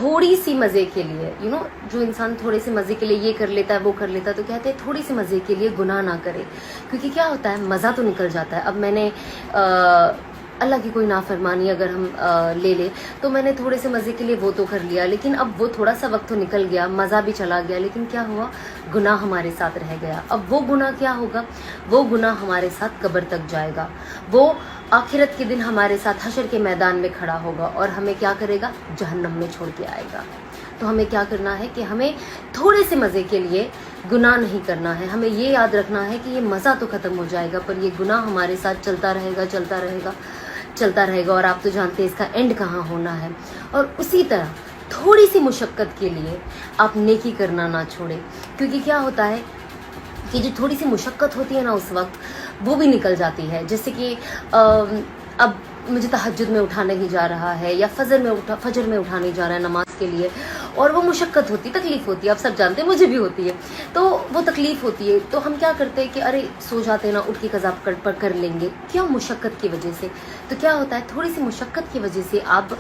تھوڑی سی مزے کے لیے جو انسان تھوڑے سے مزے کے لیے یہ کر لیتا ہے وہ کر لیتا ہے، تو کہتے ہیں تھوڑی سی مزے کے لیے گناہ نہ کرے، کیونکہ کیا ہوتا ہے مزہ تو نکل جاتا ہے. اب میں نے اللہ کی کوئی نافرمانی اگر ہم لے لے تو میں نے تھوڑے سے مزے کے لیے وہ تو کر لیا، لیکن اب وہ تھوڑا سا وقت تو نکل گیا، مزہ بھی چلا گیا، لیکن کیا ہوا، گناہ ہمارے ساتھ رہ گیا. اب وہ گناہ کیا ہوگا، وہ گناہ ہمارے ساتھ قبر تک جائے گا، وہ آخرت کے دن ہمارے ساتھ حشر کے میدان میں کھڑا ہوگا اور ہمیں کیا کرے گا، جہنم میں چھوڑ کے آئے گا. تو ہمیں کیا کرنا ہے کہ ہمیں تھوڑے سے مزے کے لیے گناہ نہیں کرنا ہے. ہمیں یہ یاد رکھنا ہے کہ یہ مزہ تو ختم ہو جائے گا، پر یہ گناہ ہمارے ساتھ چلتا رہے گا چلتا رہے گا چلتا رہے گا، اور آپ تو جانتے ہیں اس کا اینڈ کہاں ہونا ہے. اور اسی طرح تھوڑی سی مشقت کے لیے آپ نیکی کرنا نہ چھوڑیں، کیونکہ کیا ہوتا ہے کہ جو تھوڑی سی مشقت ہوتی ہے نا اس وقت وہ بھی نکل جاتی ہے. جیسے کہ اب مجھے تہجد میں اٹھا نہیں جا رہا ہے، یا فجر میں اٹھا نہیں جا رہا ہے نماز کے لیے، اور وہ مشقت ہوتی، تکلیف ہوتی ہے، آپ سب جانتے ہیں مجھے بھی ہوتی ہے، تو وہ تکلیف ہوتی ہے. تو ہم کیا کرتے ہیں کہ ارے سو جاتے ہیں نا، اٹھ کے قضا کر لیں گے، کیا مشقت کی وجہ سے. تو کیا ہوتا ہے تھوڑی سی مشقت کی وجہ سے آپ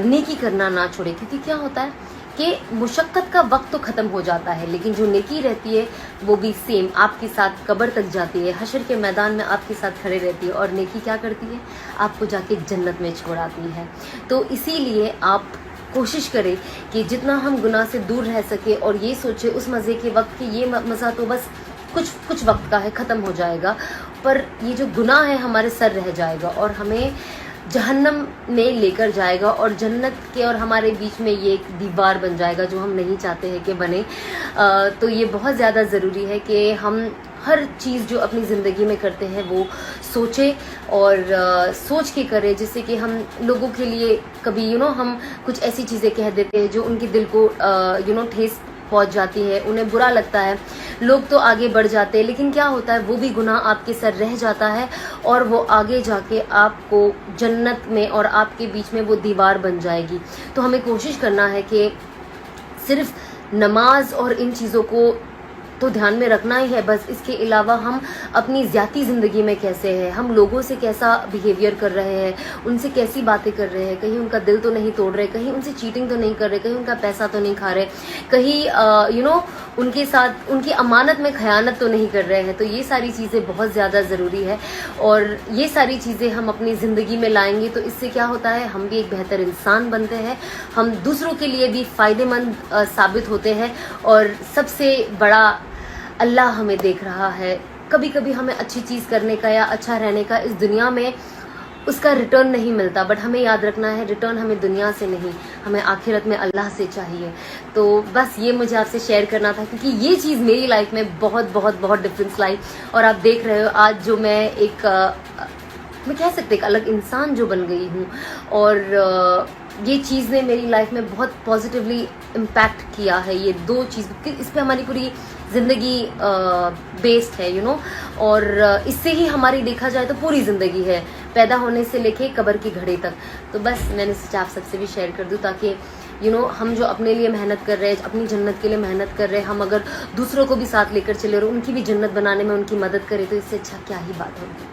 نیکی کرنا نہ چھوڑیں، کیونکہ کیا ہوتا ہے کہ مشقت کا وقت تو ختم ہو جاتا ہے، لیکن جو نیکی رہتی ہے وہ بھی سیم آپ کے ساتھ قبر تک جاتی ہے، حشر کے میدان میں آپ کے ساتھ کھڑے رہتی ہے، اور نیکی کیا کرتی ہے، آپ کو جا کے جنت میں چھوڑاتی ہے. تو اسی لیے آپ کوشش کریں کہ جتنا ہم گناہ سے دور رہ سکے، اور یہ سوچے اس مزے کے وقت کہ یہ مزہ تو بس کچھ وقت کا ہے، ختم ہو جائے گا، پر یہ جو گناہ ہے ہمارے سر رہ جائے گا اور ہمیں جہنم میں لے کر جائے گا، اور جنت کے اور ہمارے بیچ میں یہ ایک دیوار بن جائے گا جو ہم نہیں چاہتے ہیں کہ بنے. تو یہ بہت زیادہ ضروری ہے کہ ہم ہر چیز جو اپنی زندگی میں کرتے ہیں وہ سوچیں اور سوچ کے کریں، جس سے کہ ہم لوگوں کے لیے کبھی ہم کچھ ایسی چیزیں کہہ دیتے ہیں جو ان کے دل کو ٹھیس پہنچ جاتی ہے، انہیں برا لگتا ہے، لوگ تو آگے بڑھ جاتے ہیں، لیکن کیا ہوتا ہے وہ بھی گناہ آپ کے سر رہ جاتا ہے، اور وہ آگے جا کے آپ کو جنت میں اور آپ کے بیچ میں وہ دیوار بن جائے گی. تو ہمیں کوشش کرنا ہے کہ صرف نماز اور ان چیزوں کو تو دھیان میں رکھنا ہی ہے، بس اس کے علاوہ ہم اپنی ذاتی زندگی میں کیسے ہیں، ہم لوگوں سے کیسا بیہیویئر کر رہے ہیں، ان سے کیسی باتیں کر رہے ہیں، کہیں ان کا دل تو نہیں توڑ رہے، کہیں ان سے چیٹنگ تو نہیں کر رہے، کہیں ان کا پیسہ تو نہیں کھا رہے، کہیں ان کے ساتھ ان کی امانت میں خیانت تو نہیں کر رہے ہیں. تو یہ ساری چیزیں بہت زیادہ ضروری ہے، اور یہ ساری چیزیں ہم اپنی زندگی میں لائیں گے تو اس سے کیا ہوتا ہے، ہم بھی ایک بہتر انسان بنتے ہیں، ہم دوسروں کے لیے بھی فائدے مند ثابت ہوتے ہیں، اور سب سے بڑا اللہ ہمیں دیکھ رہا ہے. کبھی کبھی ہمیں اچھی چیز کرنے کا یا اچھا رہنے کا اس دنیا میں اس کا ریٹرن نہیں ملتا، بٹ ہمیں یاد رکھنا ہے ریٹرن ہمیں دنیا سے نہیں، ہمیں آخرت میں اللہ سے چاہیے. تو بس یہ مجھے آپ سے شیئر کرنا تھا، کیونکہ یہ چیز میری لائف میں بہت بہت بہت ڈفرینس لائی، اور آپ دیکھ رہے ہو آج جو میں ایک میں کہہ سکتے ایک الگ انسان جو بن گئی ہوں، اور یہ چیز نے میری لائف میں بہت پازیٹیولی امپیکٹ کیا ہے. یہ دو چیز اس پہ ہماری پوری زندگی بیسڈ ہے اور اس سے ہی ہماری دیکھا جائے تو پوری زندگی ہے، پیدا ہونے سے لے کے قبر کی گھڑی تک. تو بس میں نے سوچا آپ سب سے بھی شیئر کر دوں، تاکہ ہم جو اپنے لیے محنت کر رہے ہیں، اپنی جنت کے لیے محنت کر رہے ہیں، ہم اگر دوسروں کو بھی ساتھ لے کر چلے اور ان کی بھی جنت بنانے میں ان کی مدد کریں تو اس سے اچھا کیا ہی بات ہوگی.